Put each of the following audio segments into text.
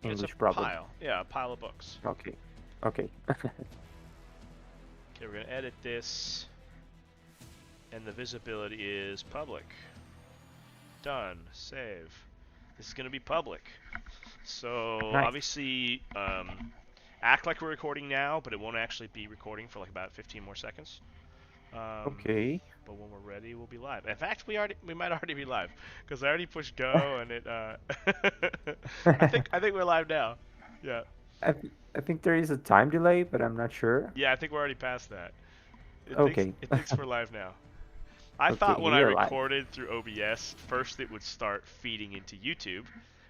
It's a English probably. pile. Yeah, a pile of books. Okay. Okay. Okay, we're gonna edit this, and the visibility is public. Done. Save. This is gonna be public. So Nice. obviously, act like we're recording now, but it won't actually be recording for like about 15 more seconds. Um, Okay. but when we're ready, we'll be live. In fact, we might already be live because I already pushed go and it. I think we're live now. Yeah. I think there is a time delay, but I'm not sure. Yeah, I think we're already past that. Okay. It thinks we're live now. I thought Okay, when I we are live. recorded through OBS, first it would start feeding into YouTube,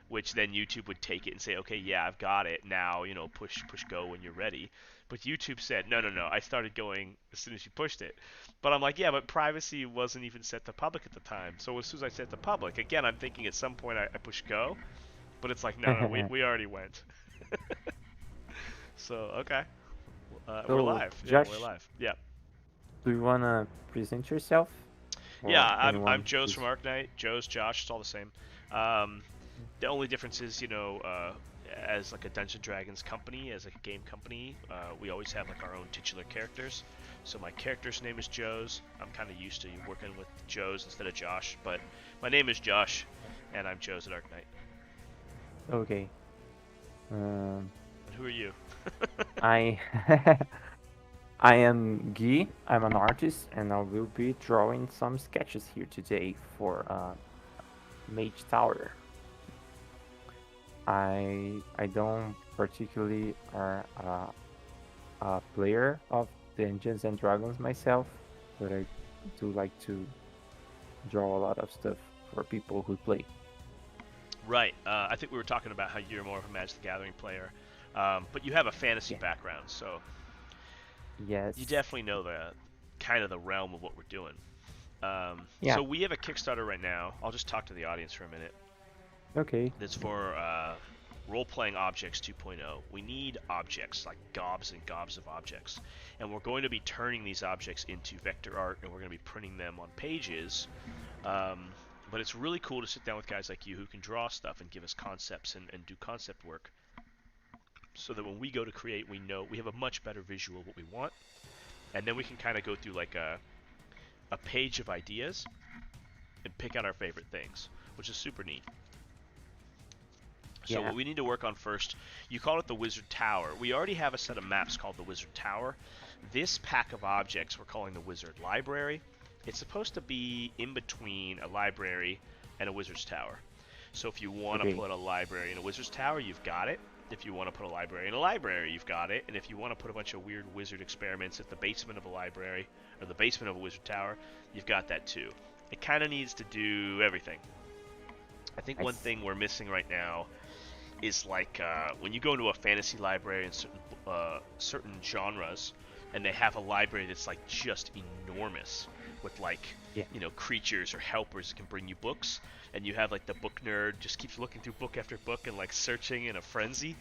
which then YouTube would take it and say, okay, yeah, I've got it. Now, push go when you're ready. But YouTube said, no, no, no. I started going as soon as you pushed it. But I'm like, yeah, but privacy wasn't even set to public at the time. So as soon as I set to public, again, I'm thinking at some point I push go, but it's like, no, no, we already went. So okay, we're So, live. Yeah, we're Josh, live. Yeah. do you wanna present yourself, Yeah, or I'm anyone Joe's from who's? Arcknight. Joe's Josh. It's all the same. Um, the only difference is, as like a Dungeons and Dragons company, as like a game company, we always have like our own titular characters. So my character's name is Joe's. I'm kind of used to working with Joe's instead of Josh, but my name is Josh, and I'm Joe's at Arcknight. Okay. Um, And who are you? I I am Guy. I'm an artist, and I will be drawing some sketches here today for Mage Tower. I don't particularly are a player of Dungeons and Dragons myself, but I do like to draw a lot of stuff for people who play. Right. I think we were talking about how you're more of a Magic the Gathering player, but you have a fantasy Yeah. background, so you Yes. definitely know the kind of the realm of what we're doing. Yeah. So we have a Kickstarter right now. I'll just talk to the audience for a minute. Okay. That's for Roleplaying Objects 2.0. We need objects, like gobs and gobs of objects. And we're going to be turning these objects into vector art, and we're going to be printing them on pages. But it's really cool to sit down with guys like you who can draw stuff and give us concepts and do concept work, so that when we go to create, we know we have a much better visual of what we want. And then we can kind of go through like a page of ideas and pick out our favorite things, which is super neat. So Yeah. what we need to work on first, you called it the Wizard Tower. We already have a set of maps called the Wizard Tower. This pack of objects we're calling the Wizard Library. It's supposed to be in between a library and a Wizard's Tower. So if you want to Okay. put a library in a Wizard's Tower, you've got it. If you want to put a library in a library, you've got it. And if you want to put a bunch of weird wizard experiments at the basement of a library or the basement of a Wizard Tower, you've got that too. It kind of needs to do everything. I think one Nice. thing we're missing right now is like when you go into a fantasy library in certain genres, and they have a library that's like just enormous with like Yeah. creatures or helpers that can bring you books, and you have like the book nerd just keeps looking through book after book and like searching in a frenzy.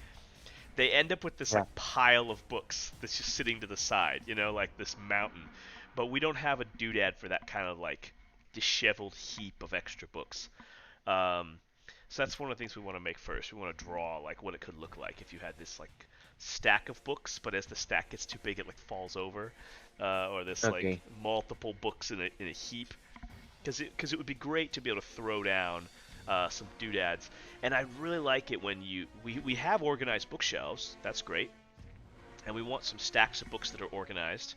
They end up with this Yeah. like pile of books that's just sitting to the side, like this mountain. But we don't have a doodad for that kind of like disheveled heap of extra books. Um, so that's one of the things we want to make first. We want to draw like what it could look like if you had this like stack of books, but as the stack gets too big, it like falls over, or this like Okay. multiple books in a heap. Because it would be great to be able to throw down some doodads. And I really like it when we have organized bookshelves. That's great. And we want some stacks of books that are organized.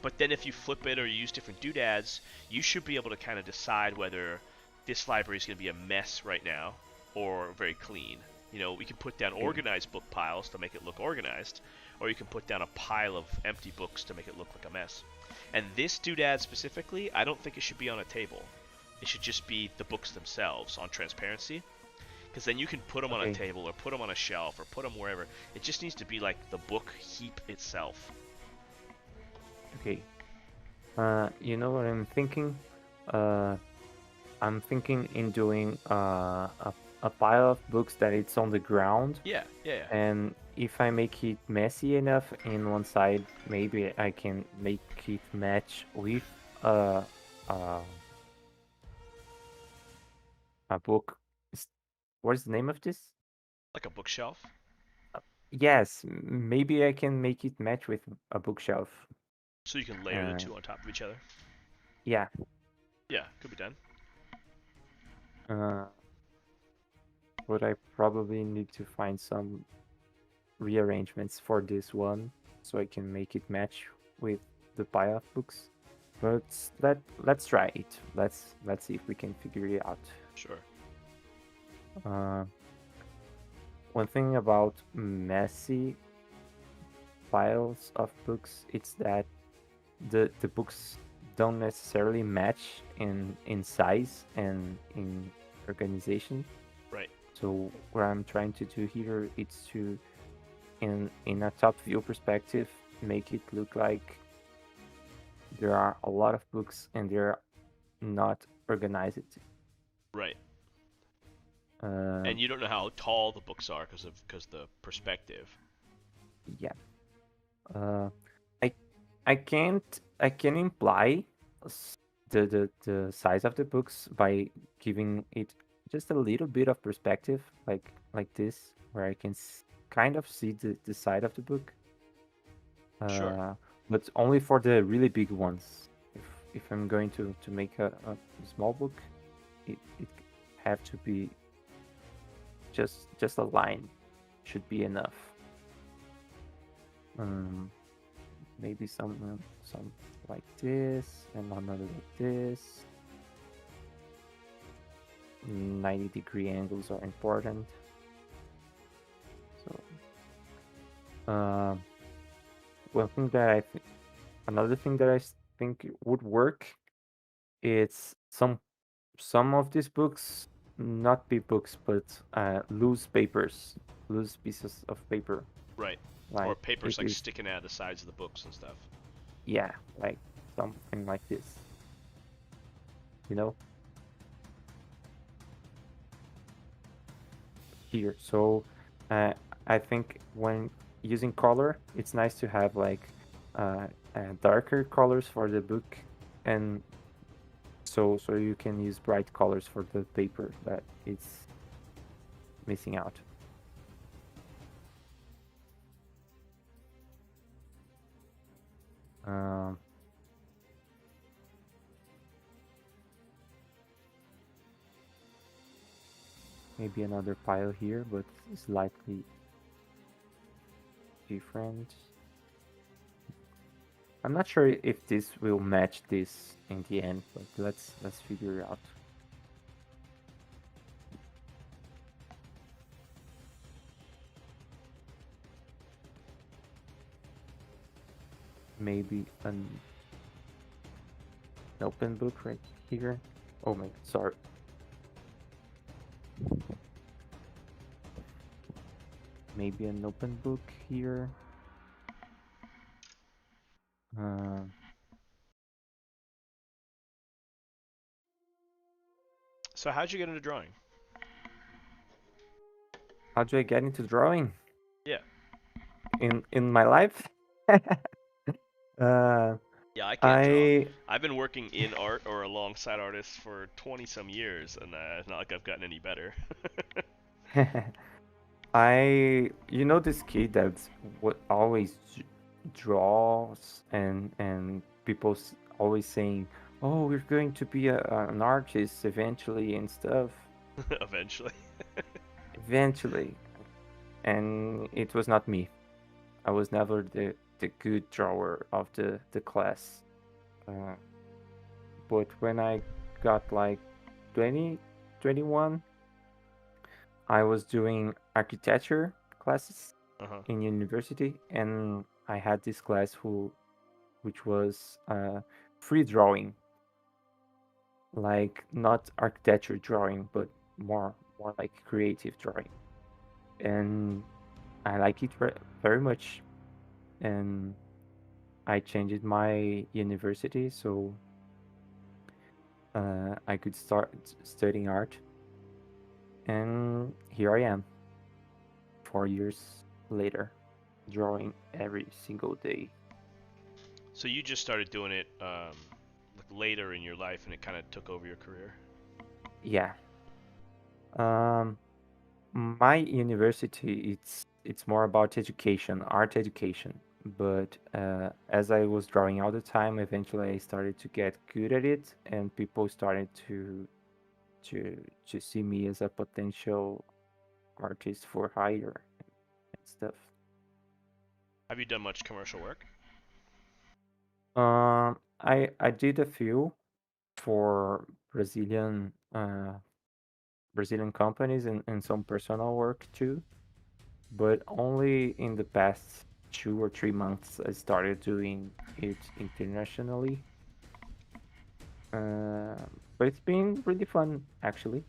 But then if you flip it or you use different doodads, you should be able to kind of decide whether this library is going to be a mess right now or very clean. We can put down Okay. organized book piles to make it look organized, or you can put down a pile of empty books to make it look like a mess. And this doodad specifically, I don't think it should be on a table. It should just be the books themselves on transparency, because then you can put them on a Okay. table or put them on a shelf or put them wherever. It just needs to be like the book heap itself. Okay. You know what I'm thinking? Uh, I'm thinking in doing a pile of books that it's on the ground, Yeah, yeah, yeah. and if I make it messy enough in one side, maybe I can make it match with a a, a book. What is the name of this? Like a bookshelf. Yes, maybe I can make it match with a bookshelf. So you can layer the Uh, two on top of each other. yeah. Yeah, could be done. Uh, but I probably need to find some rearrangements for this one so I can make it match with the pile of books. But let's try it. Let's see if we can figure it out. Sure. Uh, One thing about messy piles of books, it's that the books don't necessarily match in size and in organization. Right. So what I'm trying to do here is to in a top view perspective make it look like there are a lot of books and they're not organized. Right. Uh, And you don't know how tall the books are because the perspective. yeah. Uh, I I can imply the size of the books by giving it just a little bit of perspective, like this, where I can kind of see the side of the book. Sure. Uh, but only for the really big ones. If I'm going to make a small book, it have to be just a line should be enough. Um, Maybe some like this and another like this. 90-degree angles are important. So, one thing that another thing that think would work is some of these books not be books but loose papers, loose pieces of paper. Right. Or Like papers it like is, sticking out of the sides of the books and stuff. yeah, like something like this, you know, here. So uh, I think when using color, it's nice to have like darker colors for the book, and so you can use bright colors for the paper that it's missing out. Um, Maybe another pile here, but slightly different. I'm not sure if this will match this in the end, but let's figure it out. Maybe an open book right here. Oh my, sorry. Maybe an open book here. Uh, So how'd you get into drawing? how do I get into drawing Yeah. in my life? uh, Yeah, I can't draw. I I've been working in art or alongside artists for 20 some years, and it's not like I've gotten any better. you know this kid that what always draws and people's always saying, "Oh, we're going to be an artist eventually and stuff." Eventually. Eventually, and it was not me. I was never the good drawer of the class. Uh, but when I got like 20, 21, I was doing architecture classes Uh-huh. in university, and I had this class which was free drawing, like not architecture drawing, but more like creative drawing, and I like it very much. And I changed my university so I could start studying art, and here I am, 4 years later, drawing every single day. So you just started doing it like later in your life, and it kind of took over your career. Yeah. Um, My university, it's more about education, art education. But as I was drawing all the time, eventually I started to get good at it, and people started to see me as a potential artist for hire and stuff. Have you done much commercial work? I did a few for Brazilian companies and some personal work too, but only in the past 2 or 3 months I started doing it internationally. But it's been really fun actually.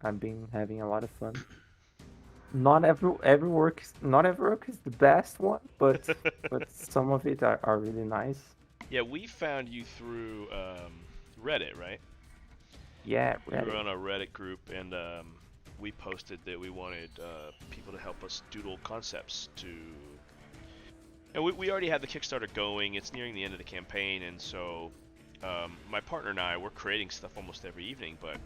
I've been having a lot of fun. Not every work is the best one, but some of it are really nice. Yeah, we found you through Reddit, right? Yeah, You were Reddit. on a Reddit group, and we posted that we wanted people to help us doodle concepts to. And we already had the Kickstarter going. It's nearing the end of the campaign, and so my partner and I, we're creating stuff almost every evening, but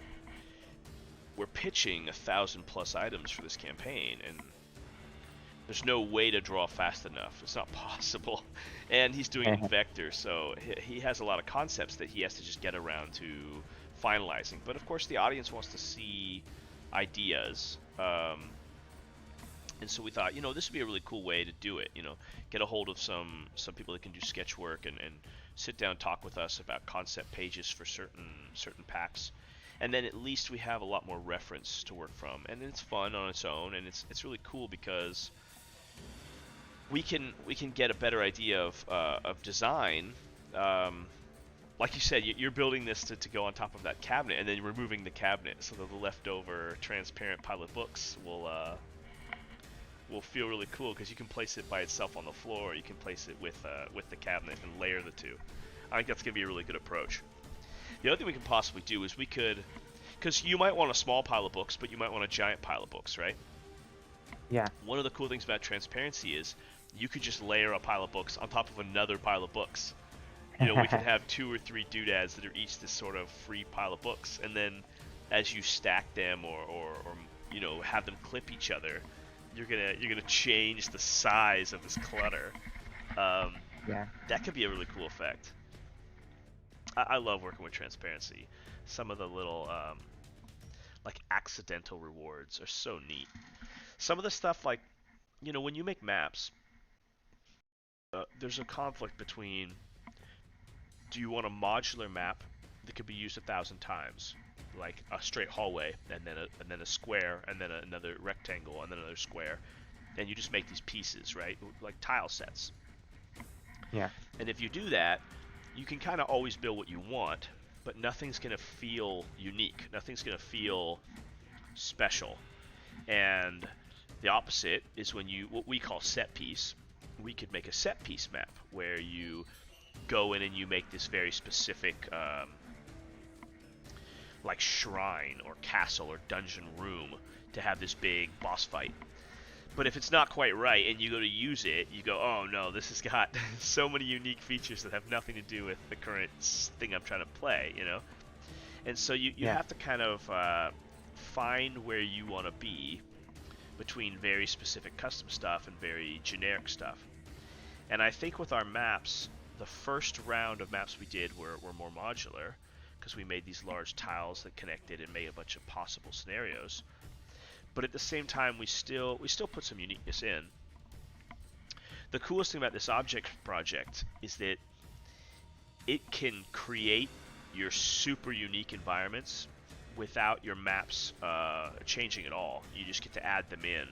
we're pitching 1,000+ items for this campaign, and there's no way to draw fast enough. It's not possible. And he's doing it in vector, so he has a lot of concepts that he has to just get around to finalizing. But of course, the audience wants to see ideas. And so we thought, this would be a really cool way to do it. Get a hold of some people that can do sketch work and sit down and talk with us about concept pages for certain packs. And then at least we have a lot more reference to work from, and it's fun on its own, and it's really cool because we can get a better idea of design. Um, like you said, you're building this to go on top of that cabinet, and then you're removing the cabinet so that the leftover transparent pile of books will feel really cool because you can place it by itself on the floor. Or you can place it with the cabinet and layer the two. I think that's gonna be a really good approach. The other thing we can possibly do is because you might want a small pile of books, but you might want a giant pile of books, right? Yeah. One of the cool things about transparency is you could just layer a pile of books on top of another pile of books. We could have 2 or 3 doodads that are each this sort of free pile of books, and then as you stack them or have them clip each other, you're gonna change the size of this clutter. Um, Yeah. that could be a really cool effect. I love working with transparency. Some of the little like accidental rewards are so neat. Some of the stuff like when you make maps, there's a conflict between, do you want a modular map that could be used 1,000 times, like a straight hallway, and then a square, and then another rectangle, and then another square, and you just make these pieces, right, like tile sets. Yeah. And if you do that, you can kind of always build what you want, but nothing's gonna feel unique. Nothing's gonna feel special. And the opposite is when what we call set piece. We could make a set piece map where you go in and you make this very specific like shrine or castle or dungeon room to have this big boss fight. But if it's not quite right and you go to use it, you go, oh no, this has got so many unique features that have nothing to do with the current thing I'm trying to play. And so you Yeah. have to kind of find where you want to be between very specific custom stuff and very generic stuff. And I think with our maps, the first round of maps we did were more modular because we made these large tiles that connected and made a bunch of possible scenarios. But at the same time, we still put some uniqueness in. The coolest thing about this object project is that it can create your super unique environments without your maps changing at all. You just get to add them in.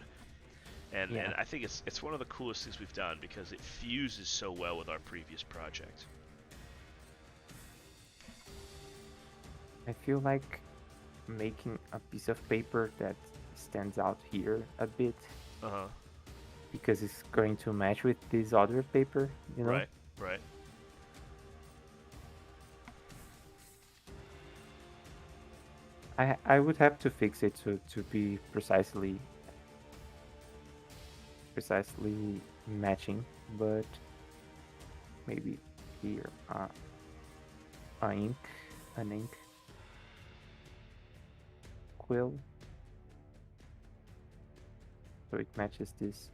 And Yeah. I think it's one of the coolest things we've done because it fuses so well with our previous project. I feel like making a piece of paper that stands out here a bit Uh-huh. because it's going to match with this other paper, you know? Right, right. I would have to fix it to be precisely matching, but maybe here a ink an ink quill. so it matches this.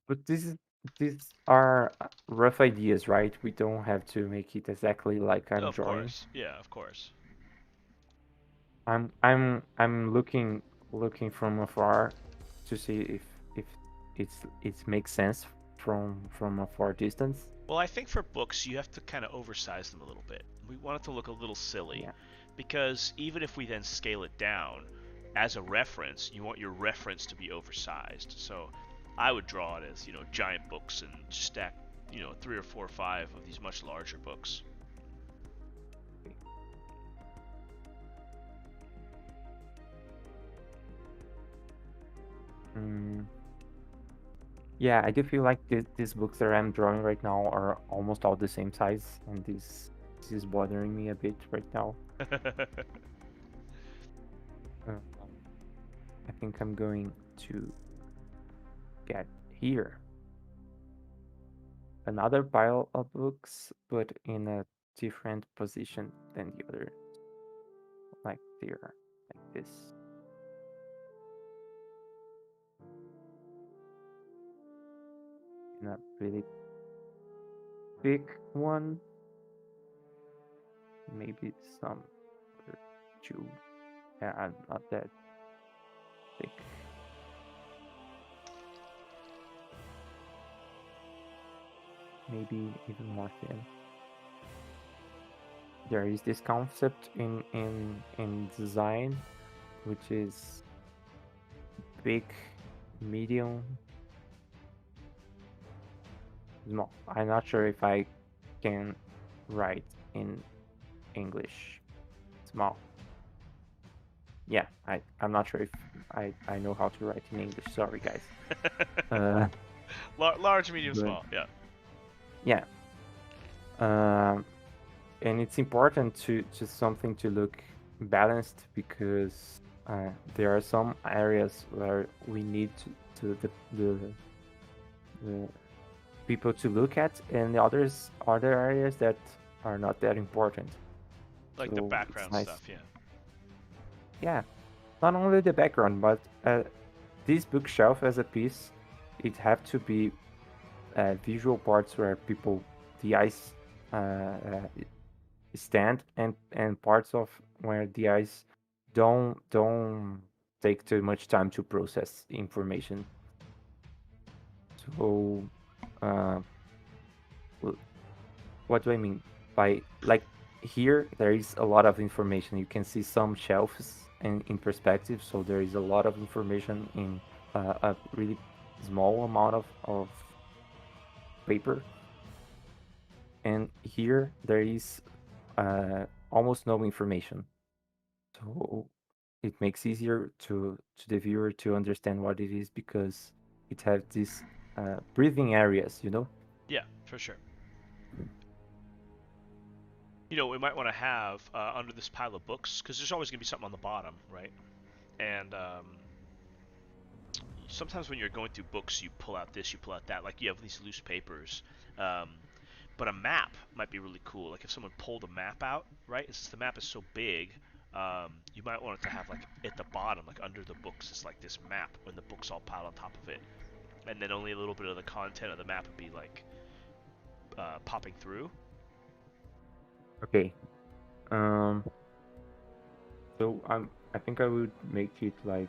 But these are rough ideas, right? We don't have to make it exactly like I'm Of drawing. course, yeah, of course. I'm looking from afar to see if it makes sense from a far distance. Well, I think for books, you have to kind of oversize them a little bit. We want it to look a little silly, Yeah. because even if we then scale it down, as a reference, you want your reference to be oversized. So I would draw it as, giant books and stack, 3 or 4 or 5 of these much larger books. Mm, yeah, I do feel like these books that I'm drawing right now are almost all the same size, and this is bothering me a bit right now. Uh, I think I'm going to get here another pile of books, but in a different position than the other, like there, like this. In a really big one, maybe some other two. Yeah, I'm not that big. Maybe even more thin. There is this concept in design, which is big, medium, small. I'm not sure if I can write in English. Small. Yeah, I'm not sure if I know how to write in English. Sorry, guys. Uh, Large, medium, but small. Yeah. yeah. Um, and it's important to something to look balanced because there are some areas where we need to the people to look at, and the other areas that are not that important. Like the So it's background nice. stuff, yeah. Yeah, not only the background, but this bookshelf as a piece, it have to be visual parts where people, the eyes stand, and parts of where the eyes don't take too much time to process information. So, uh, what do I mean by like here? There is a lot of information. You can see some shelves in perspective, so there is a lot of information in a really small amount of paper. And here there is almost no information. So it makes easier to the viewer to understand what it is because it has these breathing areas, you know? Yeah, for sure. We might want to have under this pile of books, because there's always going to be something on the bottom, right? And sometimes when you're going through books, you pull out this, you pull out that. Like you have these loose papers. Um, but a map might be really cool. Like if someone pulled a map out, right? Since the map is so big, you might want it to have like at the bottom, like under the books, it's like this map when the books all piled on top of it, and then only a little bit of the content of the map would be like popping through. Okay. Um, so I think I would make it like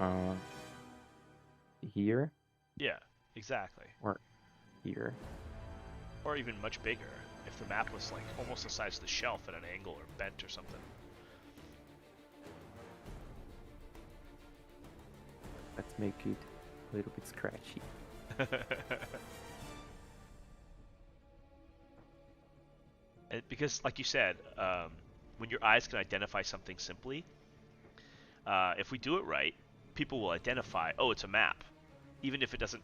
uh here Yeah, exactly. or here. Or even much bigger if the map was like almost the size of the shelf at an angle or bent or something. Let's make it a little bit scratchy. Because, like you said, when your eyes can identify something simply, if we do it right, people will identify, oh, it's a map. Even if it doesn't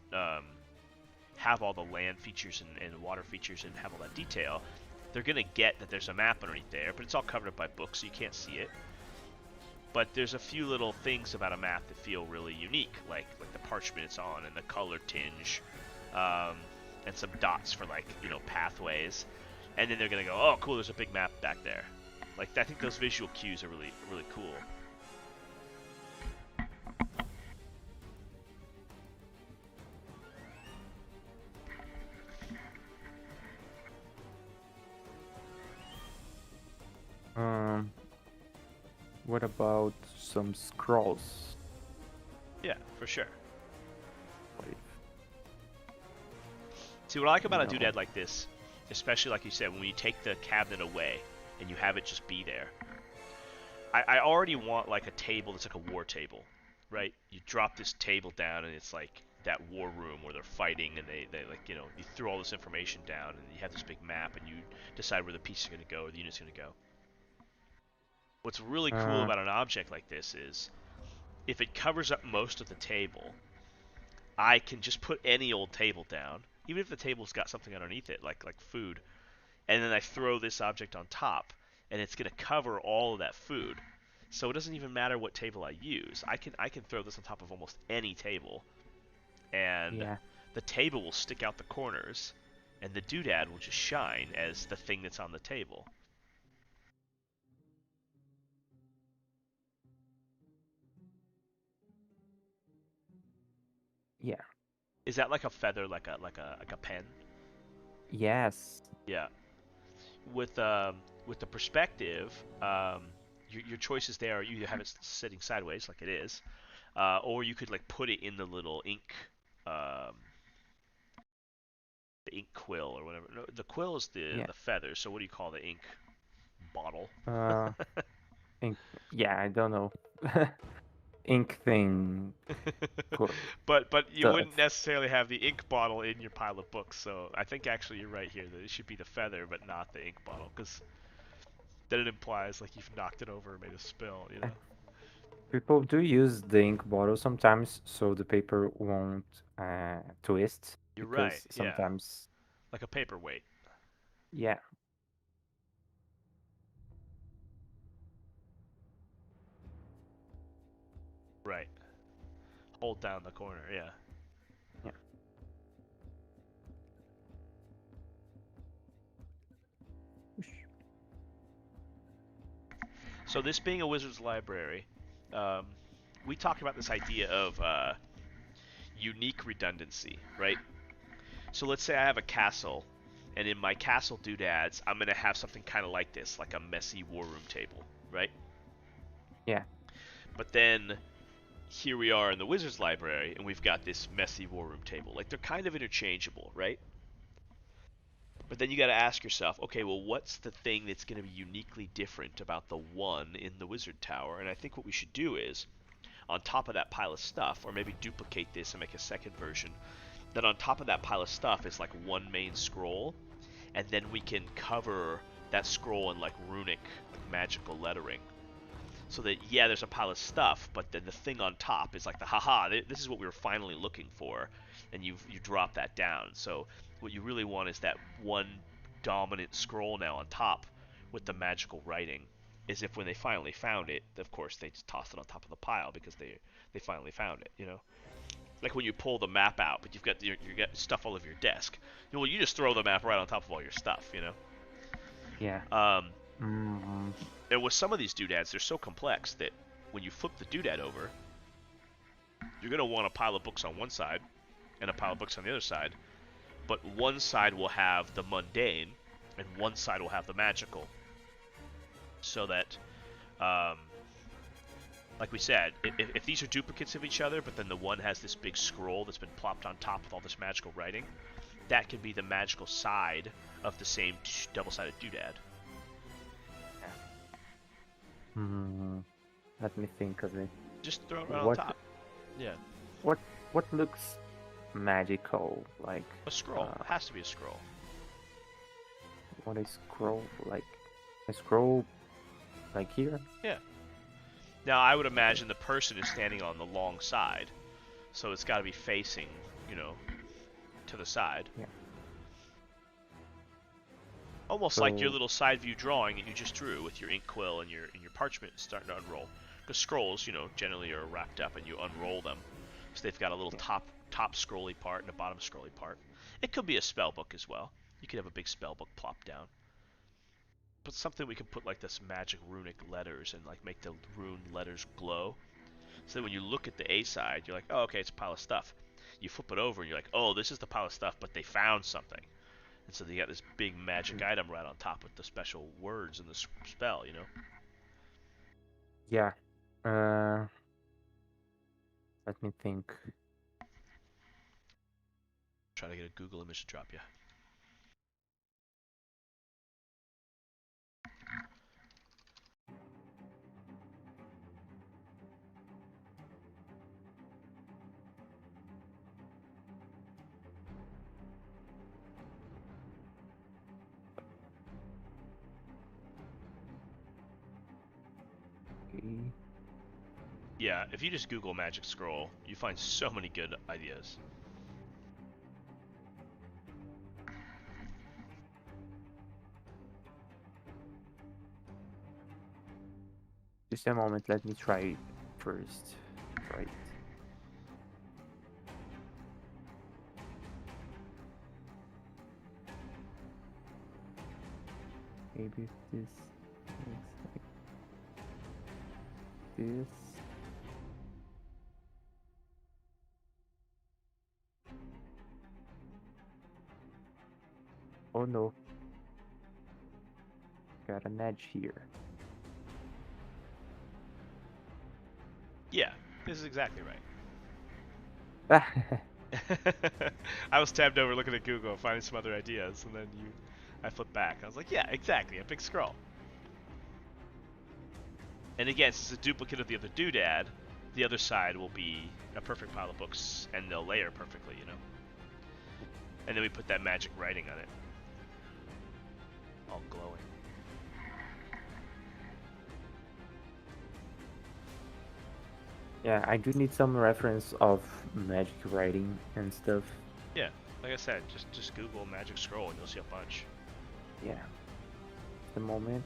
have all the land features and water features and have all that detail, they're going to get that there's a map underneath there, but it's all covered up by books, so you can't see it. But there's a few little things about a map that feel really unique, like the parchment it's on and the color tinge, and some dots for pathways. And then they're gonna go, oh, cool, there's a big map back there. Like I think those visual cues are really really cool. What about some scrolls? Yeah, for sure. What if, See, what I like you about a know? doodad like this, especially like you said, when you take the cabinet away and you have it just be there, I already want like a table that's like a war table, right? You drop this table down and it's like that war room where they're fighting and they like, you know, you throw all this information down and you have this big map and you decide where the pieces are going to go or the unit's going to go. What's really cool Uh, about an object like this is if it covers up most of the table, I can just put any old table down, even if the table's got something underneath it, like food, and then I throw this object on top, and it's going to cover all of that food. So it doesn't even matter what table I use. I can throw this on top of almost any table, and yeah, the table will stick out the corners, and the doodad will just shine as the thing that's on the table. yeah, Is that like a feather, like a pen? yes, Yeah. With with the perspective, your choices there are you either have it sitting sideways like it is, or you could like put it in the little um, the ink quill or whatever. No, the quill is yeah. the feather. So what do you call the ink bottle? Uh, ink. Yeah, I don't know. Ink thing. but you Stuff. wouldn't necessarily have the ink bottle in your pile of books. So I think actually you're right here that it should be the feather, but not the ink bottle, because then it implies like you've knocked it over and made a spill. You Uh, know. People do use the ink bottle sometimes, so the paper won't twist You're right. because Yeah, sometimes, like a paperweight. yeah, Right. Hold down the corner. Yeah. yeah. Whoosh. So this being a wizard's library, um, we talked about this idea of unique redundancy, right? So let's say I have a castle, and in my castle doodads, I'm gonna have something kind of like this, like a messy war room table, right? Yeah, But then here we are in the wizard's library, and we've got this messy war room table. Like they're kind of interchangeable, right? But then you got to ask yourself, okay, well, what's the thing that's going to be uniquely different about the one in the wizard tower? And I think what we should do is, on top of that pile of stuff, or maybe duplicate this and make a second version, that on top of that pile of stuff is like one main scroll, and then we can cover that scroll in like runic, like magical lettering. So that, yeah, there's a pile of stuff, but then the thing on top is like the haha, this is what we were finally looking for, and you drop that down. So what you really want is that one dominant scroll now on top with the magical writing. Is if when they finally found it, of course they just tossed it on top of the pile because they finally found it. You know, like when you pull the map out, but you've got you got stuff all over your desk. Well, you just throw the map right on top of all your stuff. You yeah. know. Mm, And with some of these doodads, they're so complex that when you flip the doodad over, you're going to want a pile of books on one side and a pile of books on the other side. But one side will have the mundane and one side will have the magical. So that, um, like we said, if these are duplicates of each other, but then the one has this big scroll that's been plopped on top of all this magical writing, that can be the magical side of the same double-sided doodad. mm, Let me think of it. Just throw it right on What top. Yeah. what what looks magical? Like A scroll. uh, It has to be a scroll. what is scroll like? A scroll like here? Yeah. Now, I would imagine the person is standing on the long side, so it's got to be facing, you know, to the side. Yeah. Almost like your So little side view drawing that you just drew with your ink quill and your parchment starting to unroll. Because scrolls, you know, generally are wrapped up and you unroll them, so they've got a little yeah. top scrolly part and a bottom scrolly part. It could be a spell book as well. You could have a big spell book plopped down. But something we can put like this magic runic letters and like make the rune letters glow. So that when you look at the A side, you're like, oh, okay, it's a pile of stuff. You flip it over and you're like, oh, this is the pile of stuff, but they found something. And so they got this big magic Mm. item right on top with the special words and the spell, you know? Yeah. Let me think. Try to get a Google image to drop you. Okay. Yeah, if you just Google magic scroll, you find so many good ideas. Just a moment. Let me try it first. Right. Maybe if this looks like this. Oh no, got an edge here. Yeah, this is exactly right. Ah, I was tabbed over looking at Google, finding some other ideas, and then I flipped back. I was like, yeah, exactly, a big scroll. And again, since it's a duplicate of the other doodad, the other side will be a perfect pile of books, and they'll layer perfectly, you know? And then we put that magic writing on it. All glowing. yeah, I do need some reference of magic writing and stuff. Yeah, like I said, just Google magic scroll and you'll see a bunch. Yeah. The moment.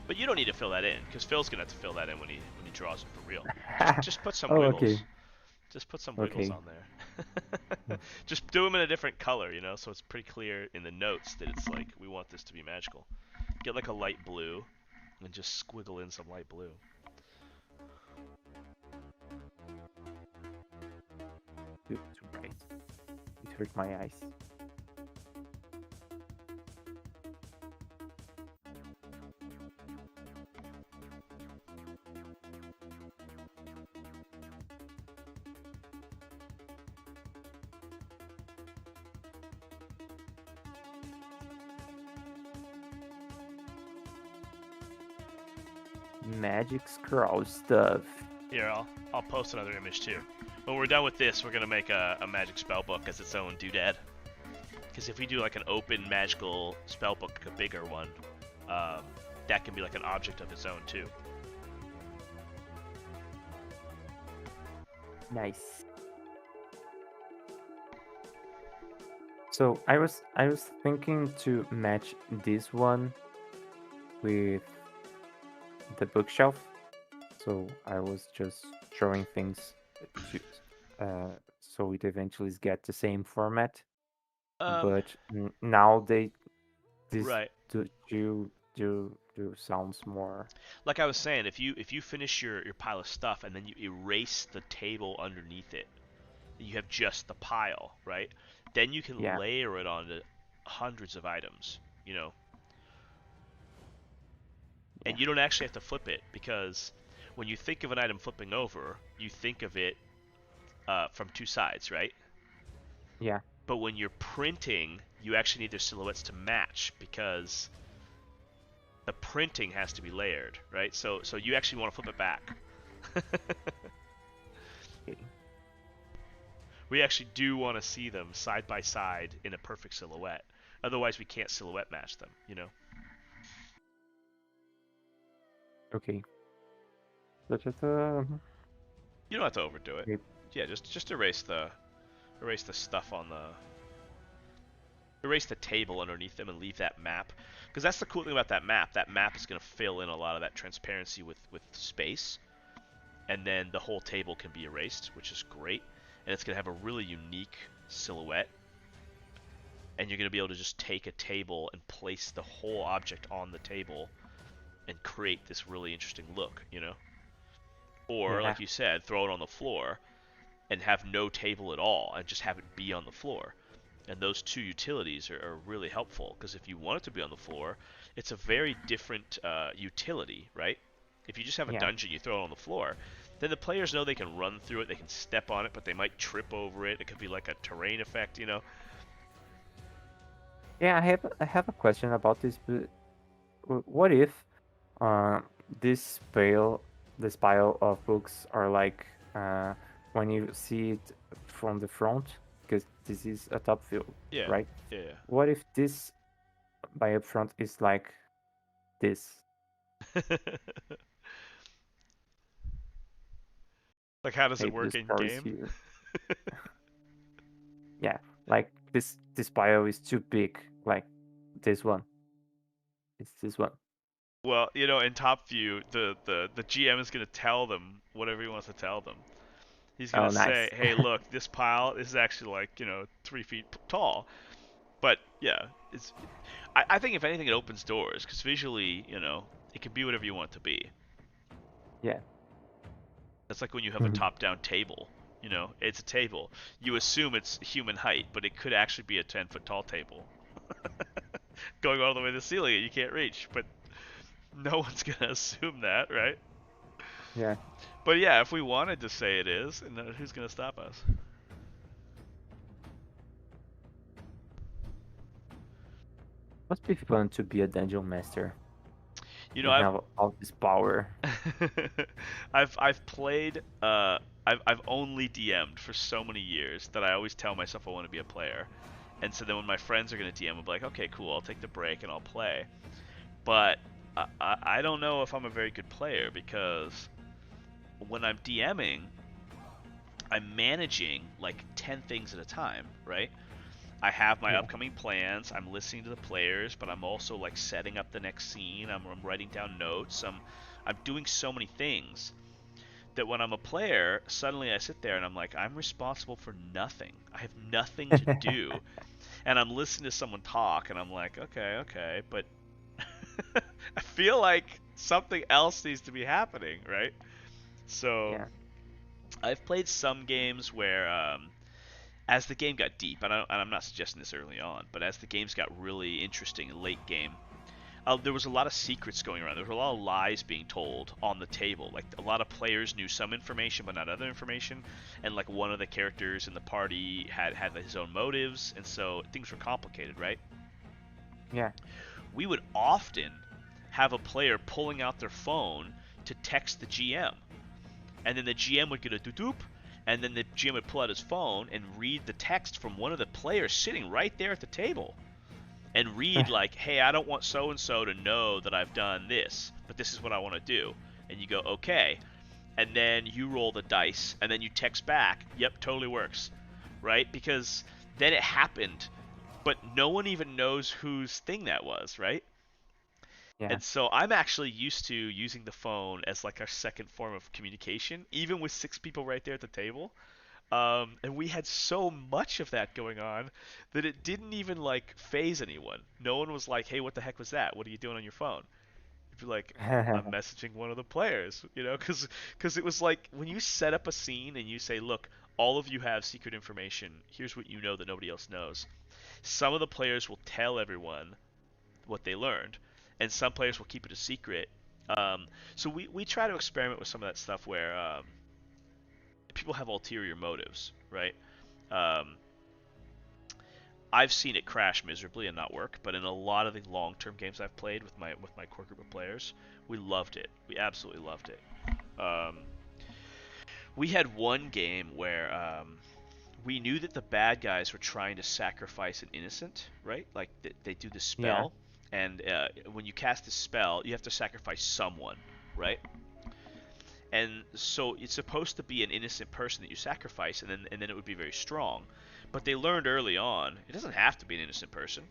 But you don't need to fill that in, because Phil's gonna have to fill that in when he draws it for real. Just put some Oh, wiggles. okay. Just put some wiggles Okay. on there. Just do them in a different color, you know, so it's pretty clear in the notes that it's like, we want this to be magical. Get like a light blue, and just squiggle in some light blue. Too bright. It hurt my eyes. Magic scroll stuff. Here, I'll post another image too. When we're done with this, we're gonna make a magic spell book as its own doodad. Because if we do like an open magical spell book, a bigger one, that can be like an object of its own too. Nice. So I was thinking to match this one with the bookshelf. So I was just drawing things to, so it eventually get the same format. Um, But now this right. do sounds more. Like I was saying, if you finish your pile of stuff and then you erase the table underneath it, you have just the pile, right? Then you can Yeah, layer it onto hundreds of items, you know, yeah, and you don't actually have to flip it because when you think of an item flipping over, you think of it from two sides, right? yeah, But when you're printing, you actually need their silhouettes to match because the printing has to be layered, right? So you actually want to flip it back. okay. We actually do want to see them side by side in a perfect silhouette. Otherwise, we can't silhouette match them, you know? Okay. But just You don't have to overdo it. okay. Yeah, just erase the stuff on the erase the table underneath them and leave that map. Because that's the cool thing about that map. That map is going to fill in a lot of that transparency with space. And then the whole table can be erased, which is great. And it's going to have a really unique silhouette. And you're going to be able to just take a table and place the whole object on the table and create this really interesting look, you know? Or, Yeah, like you said, throw it on the floor and have no table at all and just have it be on the floor. And those two utilities are really helpful because if you want it to be on the floor, it's a very different utility, right? If you just have a Yeah. dungeon, you throw it on the floor, then the players know they can run through it, they can step on it, but they might trip over it. It could be like a terrain effect, you know? Yeah, I have a question about this. But what if uh, this this pile of books are like when you see it from the front, because this is a top view, Yeah, right? yeah. What if this by up front is like this? Like, how does it Maybe the work in stories game? here. Yeah, like this pile is too big. Like this one. It's this one. Well, you know, in top view, the GM is going to tell them whatever he wants to tell them. He's going Oh, to say, nice. hey, look, this pile is actually like, 3 feet tall. But, yeah, I think if anything, it opens doors, because visually, it can be whatever you want it to be. Yeah. That's like when you have a top-down table. It's a table. You assume it's human height, but it could actually be a 10-foot tall table. Going all the way to the ceiling and you can't reach. But no one's going to assume that, right? Yeah. But yeah, if we wanted to say it is, and then who's going to stop us? Must be fun to be a dungeon master You know, and I've have all this power. I've played I've only DM'd for so many years that I always tell myself I want to be a player. And so then when my friends are going to DM, I'm like, okay, cool, I'll take the break and I'll play. But I don't know if I'm a very good player, because when I'm DMing, I'm managing like 10 things at a time, right? I have my Yeah. upcoming plans. I'm listening to the players, but I'm also like setting up the next scene. I'm writing down notes. I'm doing so many things that when I'm a player, suddenly I sit there and I'm like, I'm responsible for nothing. I have nothing to do, and I'm listening to someone talk, and I'm like, okay, okay, but I feel like something else needs to be happening, right? So Yeah. I've played some games where as the game got deep, and I'm not suggesting this early on, but as the games got really interesting in late game, there was a lot of secrets going around. There was a lot of lies being told on the table. Like, a lot of players knew some information, but not other information. And like, one of the characters in the party had his own motives, and so things were complicated, right? Yeah. We would often have a player pulling out their phone to text the GM, and then the GM would get a doop, and then the GM would pull out his phone and read the text from one of the players sitting right there at the table, and read like, hey, I don't want so and so to know that I've done this, but this is what I want to do. And you go, okay, and then you roll the dice, and then you text back, yep, totally works, right? Because then it happened, but no one even knows whose thing that was, right? Yeah. And so I'm actually used to using the phone as like our second form of communication, even with 6 people right there at the table. And we had so much of that going on that it didn't even like phase anyone. No one was like, "Hey, what the heck was that? What are you doing on your phone?" You'd be like, "I'm messaging one of the players," because it was like when you set up a scene and you say, "Look, all of you have secret information. Here's what you know that nobody else knows." Some of the players will tell everyone what they learned, and some players will keep it a secret. So we try to experiment with some of that stuff where people have ulterior motives, right? Um, I've seen it crash miserably and not work, but in a lot of the long-term games I've played with my core group of players, we loved it. We absolutely loved it. Um, we had one game where we knew that the bad guys were trying to sacrifice an innocent, right? Like they do the Yeah. spell, and when you cast a spell, you have to sacrifice someone, right? And so it's supposed to be an innocent person that you sacrifice, and then it would be very strong. But they learned early on it doesn't have to be an innocent person,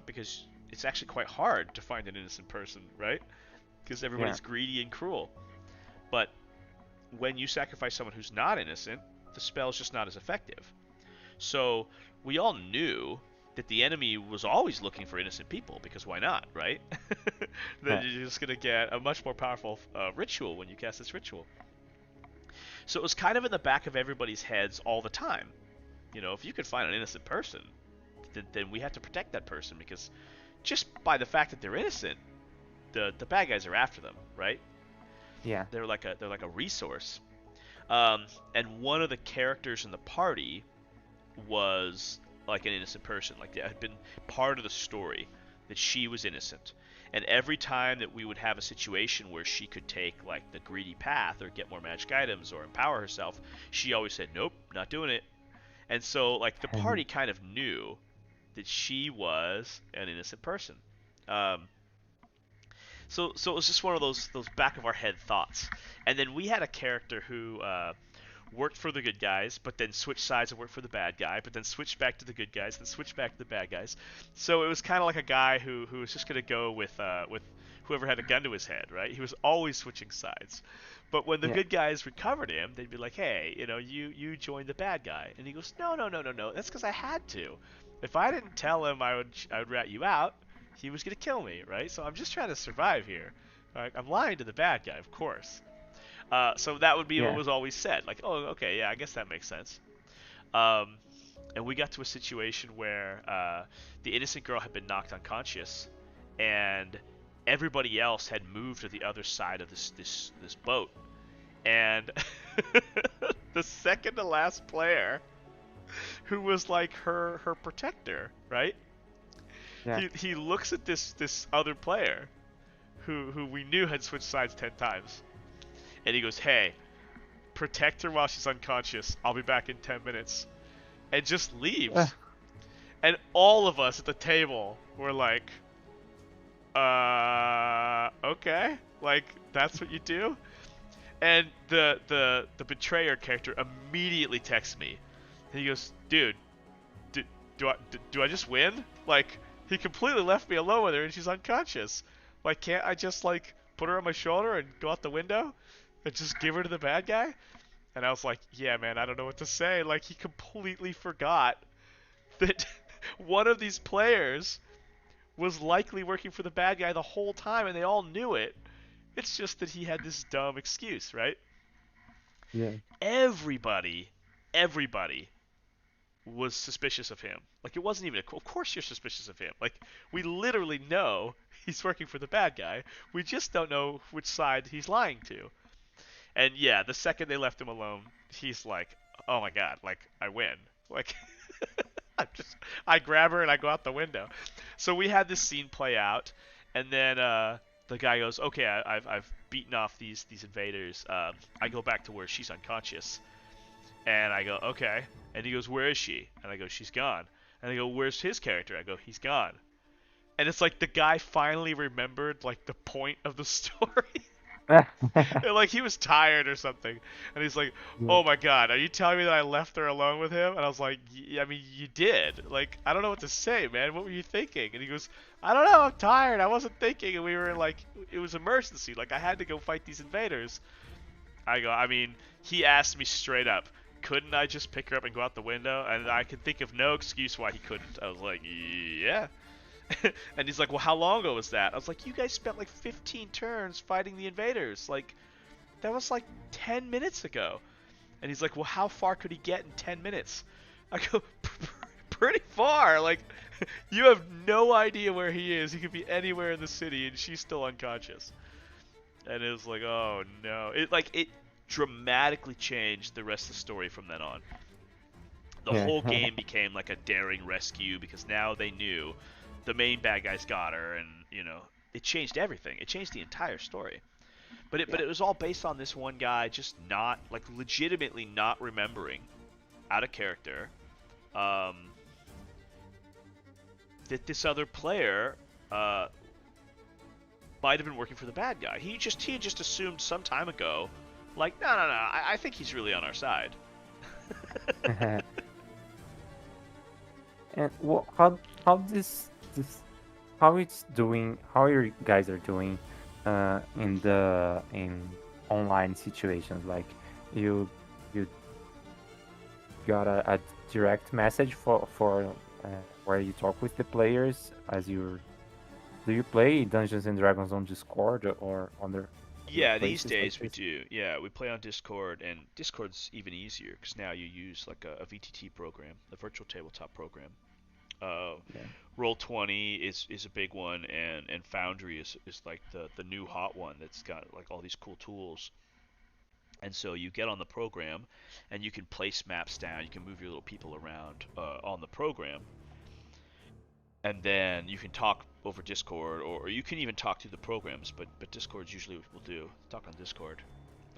because it's actually quite hard to find an innocent person, right? Because Yeah. everybody's greedy and cruel. But when you sacrifice someone who's not innocent, the spell's just not as effective. So we all knew that the enemy was always looking for innocent people, because why not, right? Then Yeah. you're just going to get a much more powerful ritual when you cast this ritual. So it was kind of in the back of everybody's heads all the time. If you could find an innocent person, then we have to protect that person, because just by the fact that they're innocent, the bad guys are after them, right? Yeah. They're like a resource. And one of the characters in the party was like an innocent person. Like that had been part of the story that she was innocent. And every time that we would have a situation where she could take like the greedy path or get more magic items or empower herself, she always said, "Nope, not doing it." And so like the And party kind of knew that she was an innocent person. Um, so it was just one of those back of our head thoughts. And then we had a character who worked for the good guys, but then switched sides and worked for the bad guy, but then switched back to the good guys, then switched back to the bad guys. So it was kind of like a guy who was just gonna go with whoever had a gun to his head, right? He was always switching sides. But when the yeah, good guys recovered him, they'd be like, "Hey, you joined the bad guy," and he goes, "No, no, no, no, no. That's because I had to. If I didn't tell him I would rat you out, he was gonna kill me, right? So I'm just trying to survive here. Right? I'm lying to the bad guy, of course." So that would be what yeah, was always said. Like, oh, okay, yeah, I guess that makes sense. Um, and we got to a situation where the innocent girl had been knocked unconscious, and everybody else had moved to the other side of this boat. And the second to last player, who was like her protector, right? yeah. He looks at this other player who we knew had switched sides 10 times, and he goes, "Hey, protect her while she's unconscious. I'll be back in 10 minutes." And just leaves. And all of us at the table were like, okay. Like, that's what you do? And the betrayer character immediately texts me. And he goes, "Dude, do I just win? Like, he completely left me alone with her and she's unconscious. Like, can't I just, like, put her on my shoulder and go out the window? And just give her to the bad guy?" And I was like, "Yeah, man, I don't know what to say." Like, he completely forgot that one of these players was likely working for the bad guy the whole time, and they all knew it. It's just that he had this dumb excuse, right? Yeah. Everybody was suspicious of him. Like, it wasn't even of course you're suspicious of him. Like, we literally know he's working for the bad guy. We just don't know which side he's lying to. And yeah, the second they left him alone, he's like, "Oh my god, like, I win." Like, I grab her and I go out the window. So we had this scene play out, and then the guy goes, "Okay, I've beaten off these invaders. I go back to where she's unconscious." And I go, "Okay." And he goes, "Where is she?" And I go, "She's gone." And I go, "Where's his character?" I go, "He's gone." And it's like the guy finally remembered like the point of the story. And, like, he was tired or something, and he's like, Yeah. "Oh my god, are you telling me that I left her alone with him?" And I was like, I mean, you did. Like, I don't know what to say, man. What were you thinking?" And he goes, "I don't know. I'm tired. I wasn't thinking." And we were in, like, it was emergency. Like, I had to go fight these invaders. I go, I mean, he asked me straight up, couldn't I just pick her up and go out the window? And I could think of no excuse why he couldn't. I was like, yeah. And he's like, "Well, how long ago was that?" I was like, "You guys spent like 15 turns fighting the invaders. Like, that was like 10 minutes ago." And he's like, "Well, how far could he get in 10 minutes?" I go, "Pretty far. Like, you have no idea where he is. He could be anywhere in the city, and she's still unconscious." And it was like, oh no. It dramatically changed the rest of the story from then on. The Yeah. whole game became like a daring rescue because now they knew the main bad guys got her, and it changed everything. It changed the entire story. But it was all based on this one guy just not, like, legitimately not remembering out of character um, that this other player might have been working for the bad guy. He had just assumed some time ago, like, no, no, no, I think he's really on our side. And how this how it's doing, how your guys are doing in online situations, like you got a direct message for where you talk with the players as you do you play Dungeons and Dragons on Discord or other Yeah, these places like days we this? do. Yeah, we play on Discord, and Discord's even easier because now you use like a VTT program, a virtual tabletop program. Yeah. Roll20 is a big one, and Foundry is like the new hot one that's got like all these cool tools. And so you get on the program, and you can place maps down. You can move your little people around on the program, and then you can talk over Discord, or you can even talk through the programs. But Discord's usually what we'll do. Talk on Discord,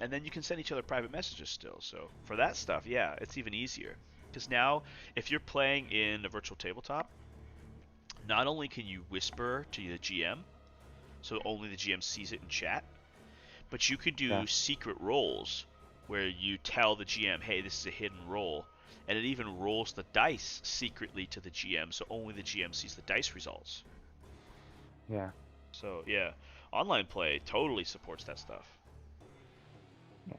and then you can send each other private messages still. So for that stuff, yeah, it's even easier. Because now, if you're playing in a virtual tabletop, not only can you whisper to the GM, so only the GM sees it in chat, but you could Yeah. do secret rolls where you tell the GM, hey, this is a hidden roll, and it even rolls the dice secretly to the GM, so only the GM sees the dice results. Yeah. So yeah, online play totally supports that stuff. Yeah.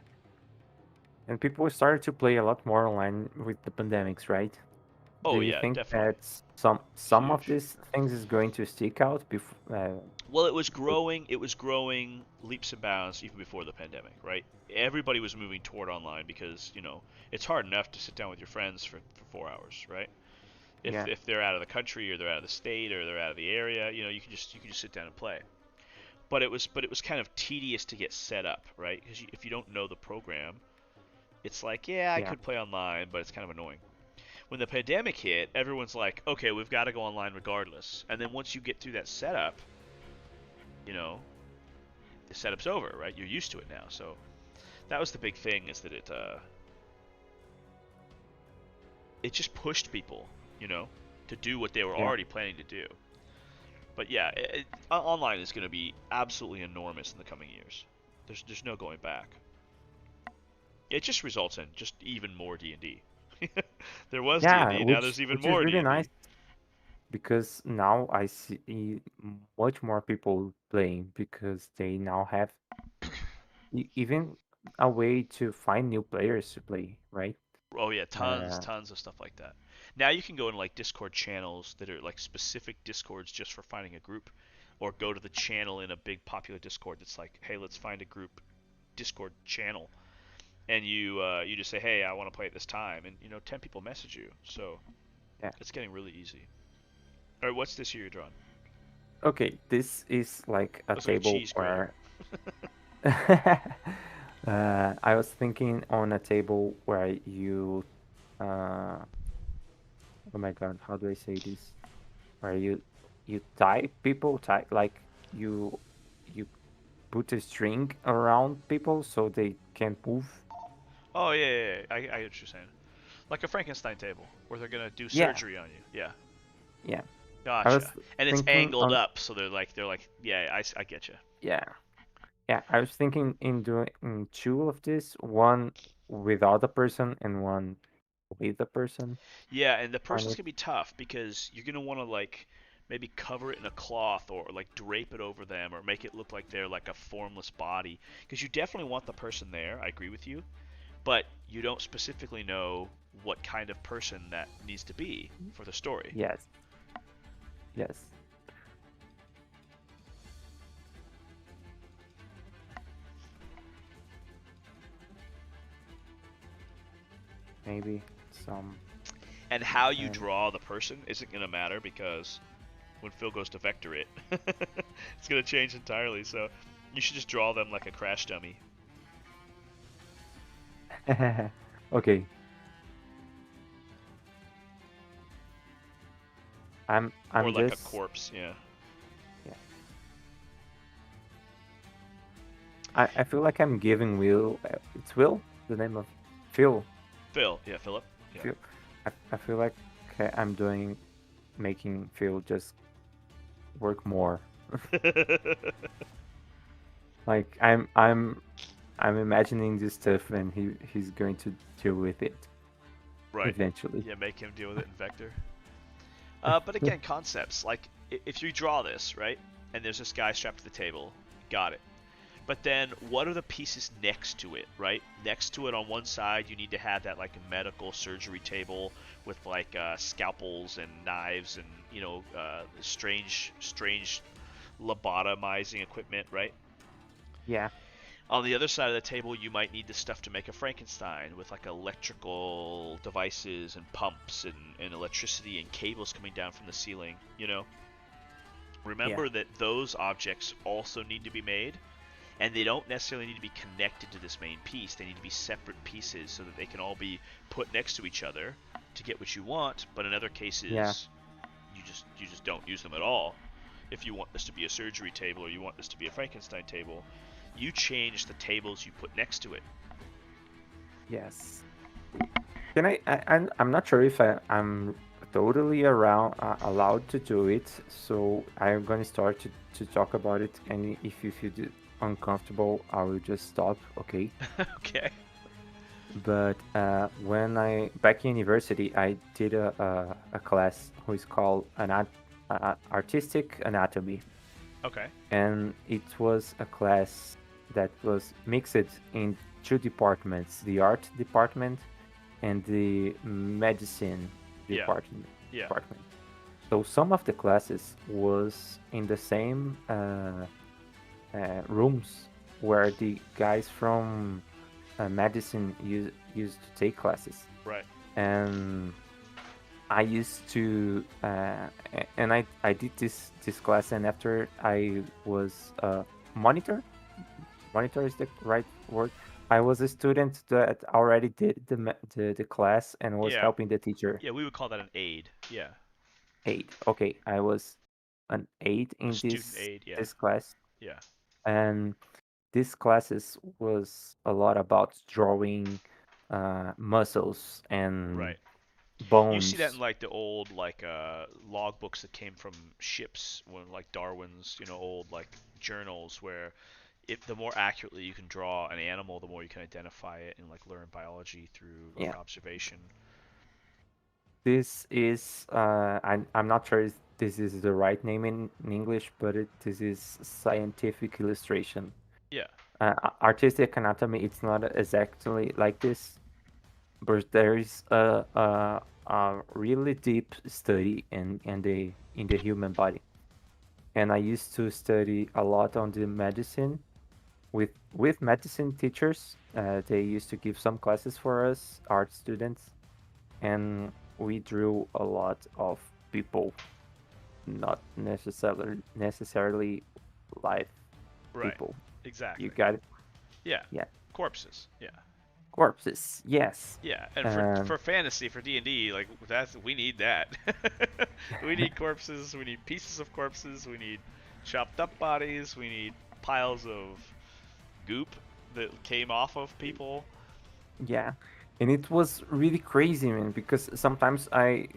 And people started to play a lot more online with the pandemics, right? Do Oh you yeah, think definitely. that some of Huge. these things is going to stick out before? Well, it was growing. It was growing leaps and bounds even before the pandemic, right? Everybody was moving toward online because it's hard enough to sit down with your friends for 4 hours, right? If Yeah. if they're out of the country or they're out of the state or they're out of the area, you can just sit down and play. But it was kind of tedious to get set up, right? Because if you don't know the program, it's like, yeah, I Yeah. could play online, but it's kind of annoying. When the pandemic hit, everyone's like, okay, we've got to go online regardless. And then once you get through that setup, you know, the setup's over, right? You're used to it now. So that was the big thing, is that it just pushed people, to do what they were Yeah. already planning to do. But yeah, online is going to be absolutely enormous in the coming years. There's no going back. It just results in just even more D&D. There was Yeah, D&D, now there's even which is more really D&D. nice because now I see much more people playing because they now have even a way to find new players to play, right? Oh yeah, tons, Uh, tons of stuff like that. Now you can go in like Discord channels that are like specific Discords just for finding a group, or go to the channel in a big popular Discord that's like, hey, let's find a group Discord channel, and you just say, hey, I want to play at this time, and 10 people message you. So yeah. it's getting really easy. All right, what's this year you're drawing? Okay, this is like a Looks like a table cheese grater. where I was thinking on a table where you oh my God, how do I say this? Where you tie people, tie like you put a string around people so they can't move. Oh yeah, yeah, yeah. I get what you're saying. Like a Frankenstein table where they're gonna do Yeah, surgery on you. Yeah, yeah. I was gotcha. And it's thinking angled on up, so they're like, yeah, I get you. yeah, yeah. I was thinking in doing two of this, one without a person and one with a person Yeah, and the on person's it. gonna be tough because you're gonna want to like maybe cover it in a cloth or like drape it over them or make it look like they're like a formless body because you definitely want the person there. I agree with you, but you don't specifically know what kind of person that needs to be for the story. Yes, yes. Maybe some. And how you Um, draw the person isn't gonna matter because when Phil goes to vector it, it's gonna change entirely. So you should just draw them like a crash dummy okay, or I'm like a just corpse. Yeah. yeah. I feel like I'm giving Will. It's Will, the name of Phil. Phil. Yeah, Philip. Yeah. Phil. I feel like I'm doing making Phil just work more. Like I'm imagining this stuff and he's going to deal with it Right. eventually. Yeah, make him deal with it in vector. But again, concepts like if you draw this right, and there's this guy strapped to the table, got it. But then, what are the pieces next to it, right? Next to it on one side, you need to have that like medical surgery table with like scalpels and knives and strange lobotomizing equipment, right? Yeah. On the other side of the table, you might need the stuff to make a Frankenstein with like electrical devices and pumps and electricity and cables coming down from the ceiling, you know? Yeah. Remember that those objects also need to be made, and they don't necessarily need to be connected to this main piece. They need to be separate pieces so that they can all be put next to each other to get what you want, but in other Yeah. cases, you just don't use them at all. If you want this to be a surgery table or you want this to be a Frankenstein table, you change the tables you put next to it. Yes. Can I'm not sure if I'm totally around allowed to do it, so I'm gonna start to talk about it, and if you feel uncomfortable, I will just stop, okay? Okay. But when I back in university, I did a class who is called artistic anatomy, Okay. and it was a class that was mixed in two departments: the art department and the medicine Yeah. department. Yeah. department. So some of the classes was in the same rooms where the guys from medicine used to take classes, Right. and I used to and I did this class, and after I was monitor. Monitor is the right word. I was a student that already did the class and was Yeah. helping the teacher. Yeah, we would call that an aid. Yeah. Aide. Okay, I was an aide A in student aid. Yeah. this class, Yeah. and this classes was a lot about drawing muscles and Right. You see that in bones. like the old like log books that came from ships when like Darwin's, old like journals where if the more accurately you can draw an animal, the more you can identify it and like learn biology through like Yeah, observation. this is I'm not sure if this is the right name in English, but this is scientific illustration. Yeah. Artistic anatomy, it's not exactly like this, but there is a really deep study in the human body. And I used to study a lot on the medicine with medicine teachers. They used to give some classes for us, art students, and we drew a lot of people, not necessarily live Right. people. You Exactly. got it? Yeah. Yeah. Corpses. Yeah. Corpses, yes. Yeah, and for And fantasy for D&D, like that's we need that. We need corpses, we need pieces of corpses, we need chopped up bodies, we need piles of goop that came off of people. yeah, and it was really crazy, man, because sometimes I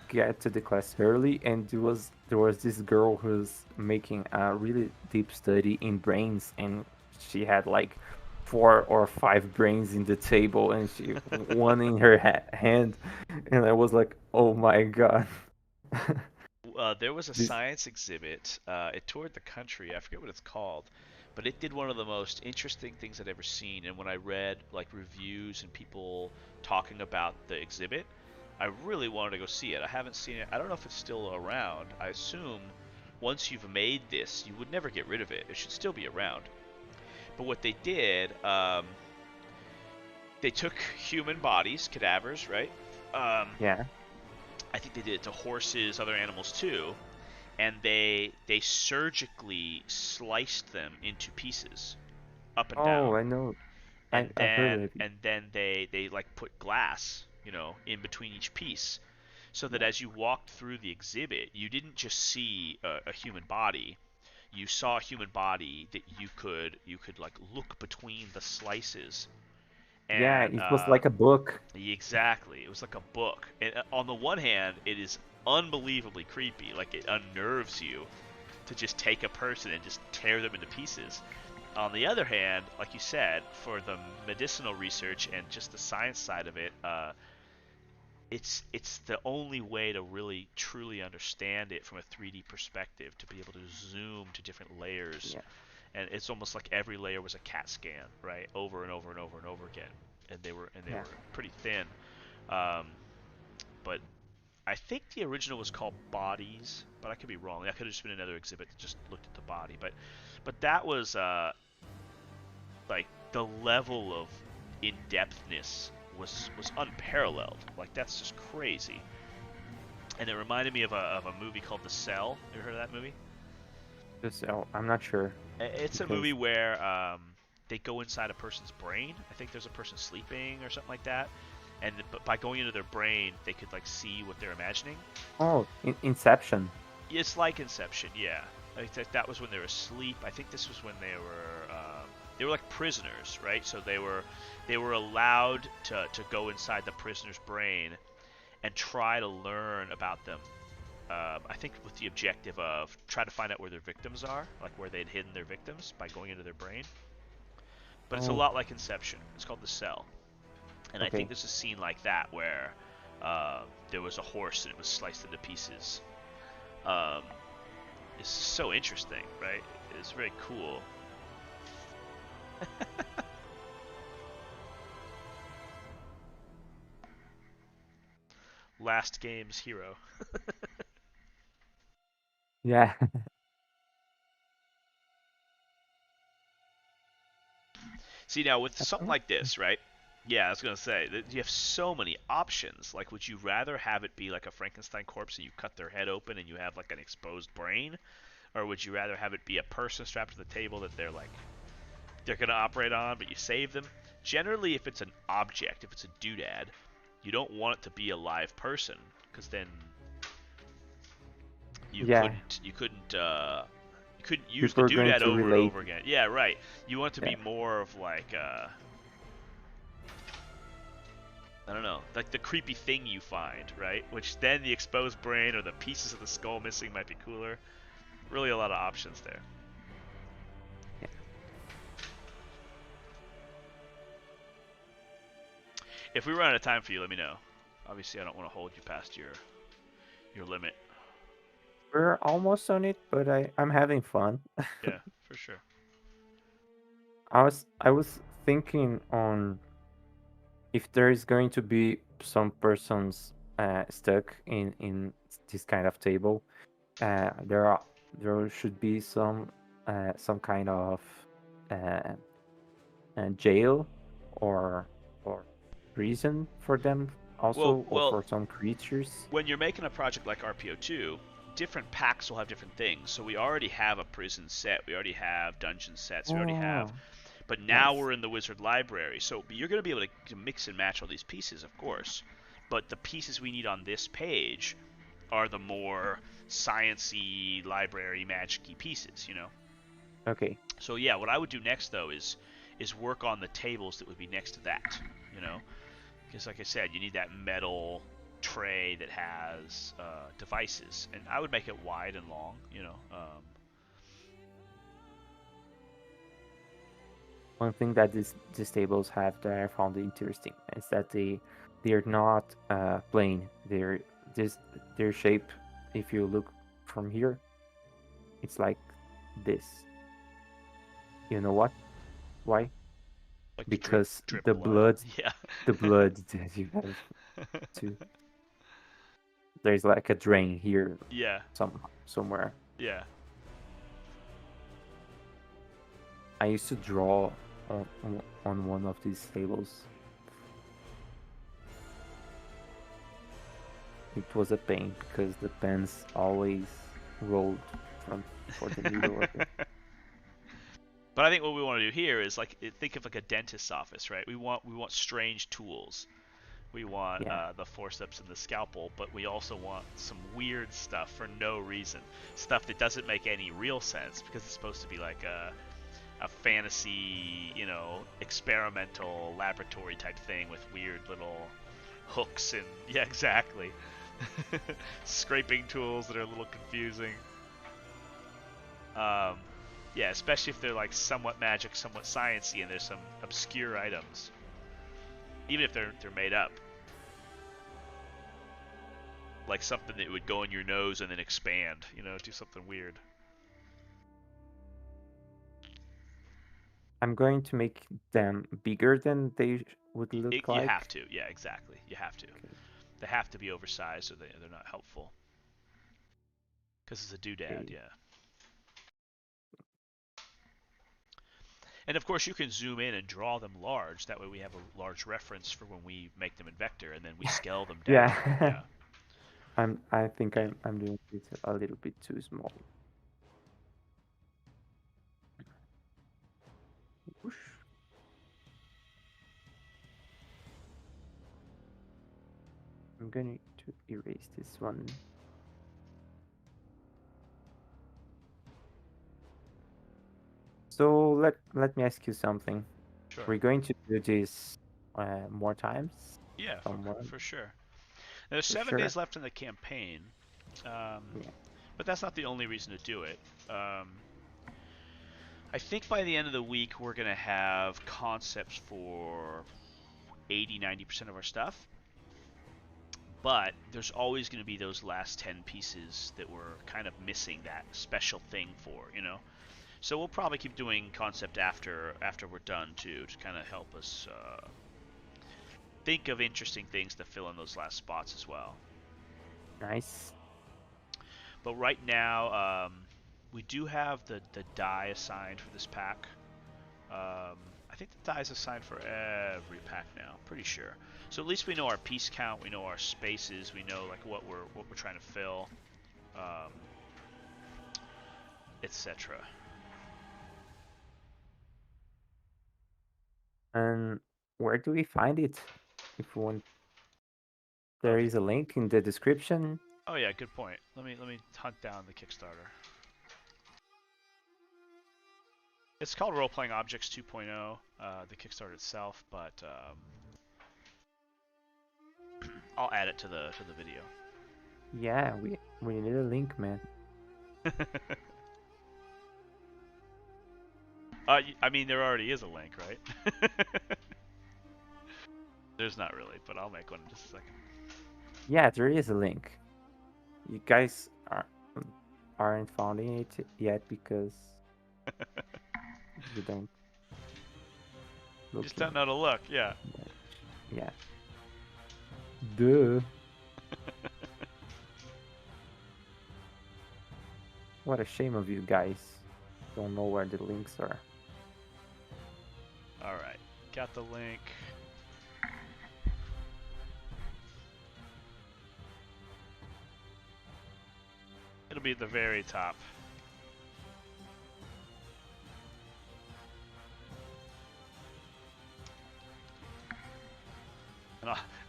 get to the class early, and there was this girl who's making a really deep study in brains, and she had like 4 or 5 brains in the table, and she one in her hand, and I was like, oh my god. There was a This, science exhibit. It toured the country. I forget what it's called, but it did one of the most interesting things I'd ever seen. And when I read like reviews and people talking about the exhibit, I really wanted to go see it. I haven't seen it. I don't know if it's still around. I assume once you've made this, you would never get rid of it. It should still be around. But what they did, they took human bodies, cadavers, right? Um, yeah. I think they did it to horses, other animals too, and they surgically sliced them into pieces, up and Oh, down, I know. and I've heard then of it. and then they like put glass, in between each piece, so that Yeah. as you walked through the exhibit, you didn't just see a human body. You saw a human body that you could like look between the slices, Yeah, and it was like a book. exactly. It was like a book. And on the one hand, it is unbelievably creepy. Like it unnerves you to just take a person and just tear them into pieces. On the other hand, like you said, for the medicinal research and just the science side of it, it's the only way to really truly understand it from a 3D perspective, to be able to zoom to different layers, Yeah. and it's almost like every layer was a CAT scan, right, over and over and over and over again, and they Yeah. were pretty thin. Um, but I think the original was called Bodies, but I could be wrong. That could have just been another exhibit that just looked at the body. But that was like the level of in-depthness was unparalleled. Like that's just crazy. And it reminded me of a movie called The Cell. You ever heard of that movie? Just, oh, I'm not sure It's a because movie where they go inside a person's brain. I think there's a person sleeping or something like that, and by going into their brain, they could like see what they're imagining. oh, Inception. It's like Inception, yeah. I think that was when they were asleep. I think this was when they were like prisoners, right? So they were allowed to go inside the prisoner's brain and try to learn about them. I think with the objective of try to find out where their victims are, like where they'd hidden their victims by going into their brain. But it's a Oh, lot like Inception. It's called The Cell, and I think okay. there's a scene like that where there was a horse and it was sliced into pieces. Um, it's so interesting, right? It's very cool. Last game's hero. Yeah. See now with That's something all. like this, right? Yeah, I was gonna say that you have so many options. Like, would you rather have it be like a Frankenstein corpse and you cut their head open and you have like an exposed brain, or would you rather have it be a person strapped to the table that they're gonna operate on, but you save them? Generally, if it's an object, if it's a doodad, you don't want it to be a live person, because then you Yeah, couldn't you couldn't you couldn't use the people are going doodad to over and relate. over again. Yeah, right. You want it to Yeah. be more of like I don't know, like the creepy thing you find, right? Which then the exposed brain or the pieces of the skull missing might be cooler. Really, a lot of options there. Yeah. If we run out of time for you, let me know. Obviously, I don't want to hold you past your limit. We're almost on it, but I'm having fun. Yeah, for sure. I was thinking on if there is going to be some persons stuck in this kind of table. There should be some kind of uh, jail or or prison for them Well, also, or well, for some creatures. when you're making a project like RPO2, different packs will have different things. So we already have a prison set, we already have dungeon sets, we already have. Oh, But now nice. we're in the wizard library, so you're going to be able to mix and match all these pieces, of course. But the pieces we need on this page are the more sciency, library, magicy pieces, you know. Okay. So yeah, what I would do next though is work on the tables that would be next to that, you know, because like I said, you need that metal tray that has devices, and I would make it wide and long, you know. One thing that these tables have that I found interesting is that they're not plain. This their shape. If you look from here, it's like this. You know what? Why? Like to drip Because drip the blood. blood, Yeah. the blood that you have to. There's like a drain here, Yeah. somewhere. Yeah. I used to draw on one of these tables. It was a pain because the pens always rolled from for the middle of it. But I think what we want to do here is like think of like a dentist's office, right? We want strange tools. We want Yeah. the forceps and the scalpel, but we also want some weird stuff for no reason. Stuff that doesn't make any real sense because it's supposed to be like a fantasy, you know, experimental laboratory type thing with weird little hooks and yeah, exactly. Scraping tools that are a little confusing. Um, yeah, especially if they're like somewhat magic, somewhat sciency, and there's some obscure items, even if they're made up, like something that would go in your nose and then expand. You know, do something weird. I'm going to make them bigger than they would look You have like. to, yeah, exactly. You have to. Okay. They have to be oversized, or they're not helpful. Because it's a doodad, Okay. yeah. And of course, you can zoom in and draw them large. That way, we have a large reference for when we make them in vector, and then we scale them down. Yeah. Yeah. I think Yeah. I'm doing it a little bit too small. Whoosh. I'm going to erase this one. So let me ask you something. Sure. We're going to do this more times Yeah, somewhere for sure. There's for 7 days sure. left in the campaign, um, Yeah. but that's not the only reason to do it. I think by the end of the week, we're going to have concepts for 80-90% of our stuff. But there's always going to be those last 10 pieces that we're kind of missing that special thing for, you know? So we'll probably keep doing concept after we're done, too, to kind of help us think of interesting things to fill in those last spots as well. Nice. But right now, we do have the die assigned for this pack. I think the die is assigned for every pack now, pretty sure. So at least we know our piece count, we know our spaces, we know like what we're trying to fill, etc. And where do we find it? If we want, there Okay. is a link in the description. Oh yeah, good point. Let me hunt down the Kickstarter. It's called Roleplaying Objects 2.0, the Kickstarter itself, but I'll add it to the video. Yeah, we need a link, man. I mean, there already is a link, right? There's not really, but I'll make one in just a second. Yeah, there is a link. You guys aren't finding it yet because you don't look. Just don't know to look, yeah. Yeah. Duh. What a shame of you guys. Don't know where the links are. Alright, got the link. It'll be at the very top.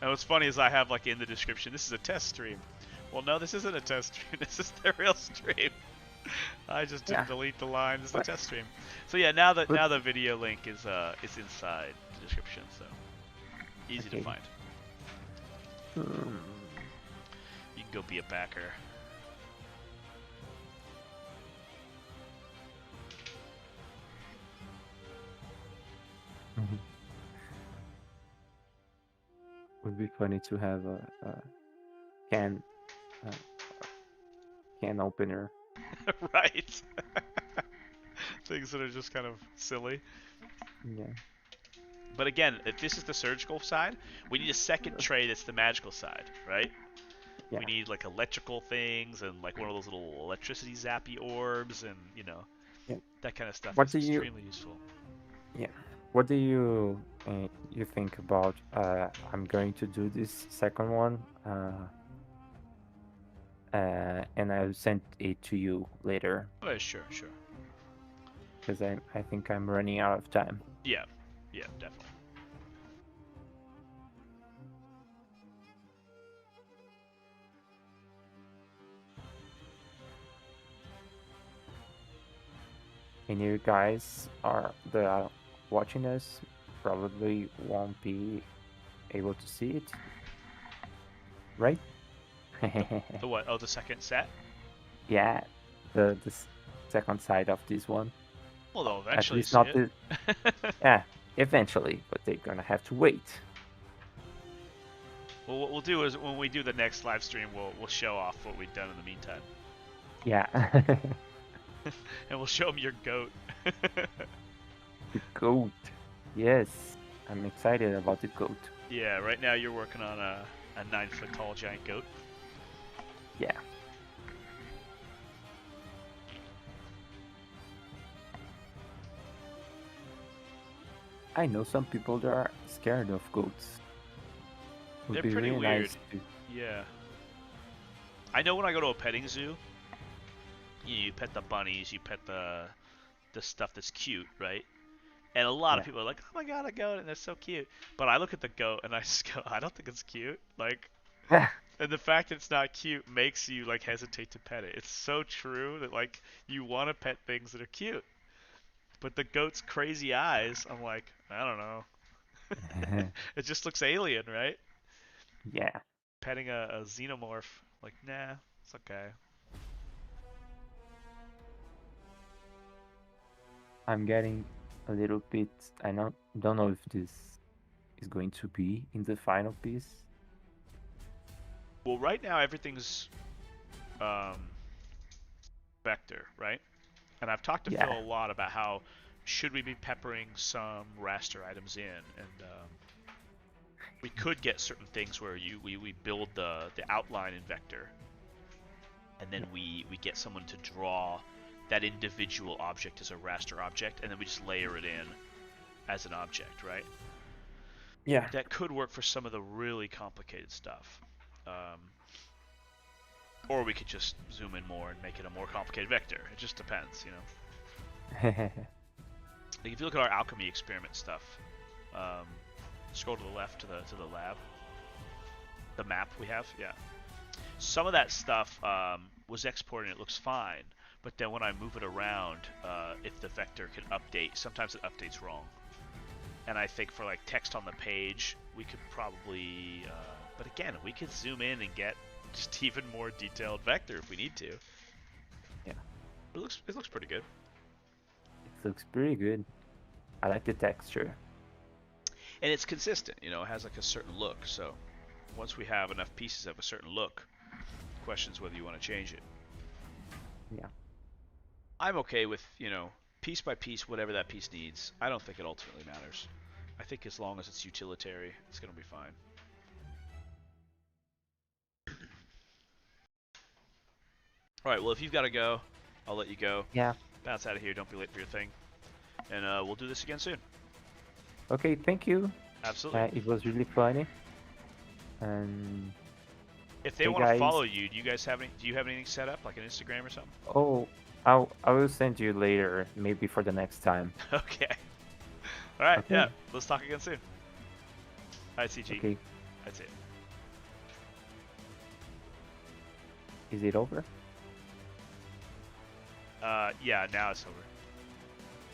And what's funny is I have like in the description, this is a test stream. Well, no, this isn't a test stream. This is the real stream. I just didn't delete the line. This is the test stream. So yeah, now the video link is inside the description, so easy to find. You can go be a backer. Would be funny to have a can opener. Right. Things that are just kind of silly. Yeah. But again, if this is the surgical side, we need a second tray that's the magical side, right? Yeah. We need like electrical things and like one of those little electricity zappy orbs and, you know, that kind of stuff is extremely useful. Yeah. What do you think about I'm going to do this second one and I'll send it to you later. Oh, sure. Because I think I'm running out of time. Yeah, definitely. And you guys that are watching us probably won't be able to see it, right? The what? Oh, the second set? Yeah, the second side of this one. Well, they'll eventually At least see not it. Yeah, eventually, but they're gonna have to wait. Well, what we'll do is when we do the next live stream, we'll show off what we've done in the meantime. Yeah. And we'll show them your goat. The goat. Yes, I'm excited about the goat. Yeah, right now you're working on a 9-foot tall giant goat. Yeah. I know some people that are scared of goats. Would They're be pretty really weird. nice to. Yeah. I know when I go to a petting zoo, you pet the bunnies, you pet the stuff that's cute, right? And a lot of Yeah. people are like, "Oh my god, a goat, and they're so cute." But I look at the goat and I just go, "I don't think it's cute." Like, and the fact that it's not cute makes you like hesitate to pet it. It's so true that like you want to pet things that are cute, but the goat's crazy eyes, I'm like, I don't know. It just looks alien, right? Yeah. Petting a xenomorph, like, nah, it's okay. I'm getting a little bit. I don't know if this is going to be in the final piece. Well, right now everything's um, vector, right? And I've talked to Phil Yeah. a lot about how should we be peppering some raster items in, and we could get certain things where we build the outline in vector, and then Yeah. we get someone to draw that individual object as a raster object, and then we just layer it in as an object, right? Yeah. That could work for some of the really complicated stuff. Um, or we could just zoom in more and make it a more complicated vector. It just depends, you know. Like if you look at our alchemy experiment stuff, um, scroll to the left to the lab, the map we have, yeah. Some of that stuff was exported and it looks fine, but then when I move it around, if the vector can update, sometimes it updates wrong. And I think for like text on the page, we could probably, but again, we could zoom in and get just even more detailed vector if we need to. Yeah. It looks pretty good. It looks pretty good. I like the texture. And it's consistent, you know, it has like a certain look. So once we have enough pieces of a certain look, the question is whether you want to change it. Yeah. I'm okay with, you know, piece by piece, whatever that piece needs. I don't think it ultimately matters. I think as long as it's utilitarian, it's going to be fine. All right, well, if you've got to go, I'll let you go. Yeah. Bounce out of here. Don't be late for your thing. And we'll do this again soon. Okay. Thank you. Absolutely. It was really funny. And If they hey want to guys. follow you, do you have anything set up, like an Instagram or something? Oh, I will send you later, maybe for the next time. Okay. All right. Okay. Yeah. Let's talk again soon. All right, CG. Okay. That's it. Is it over? Yeah. Now it's over.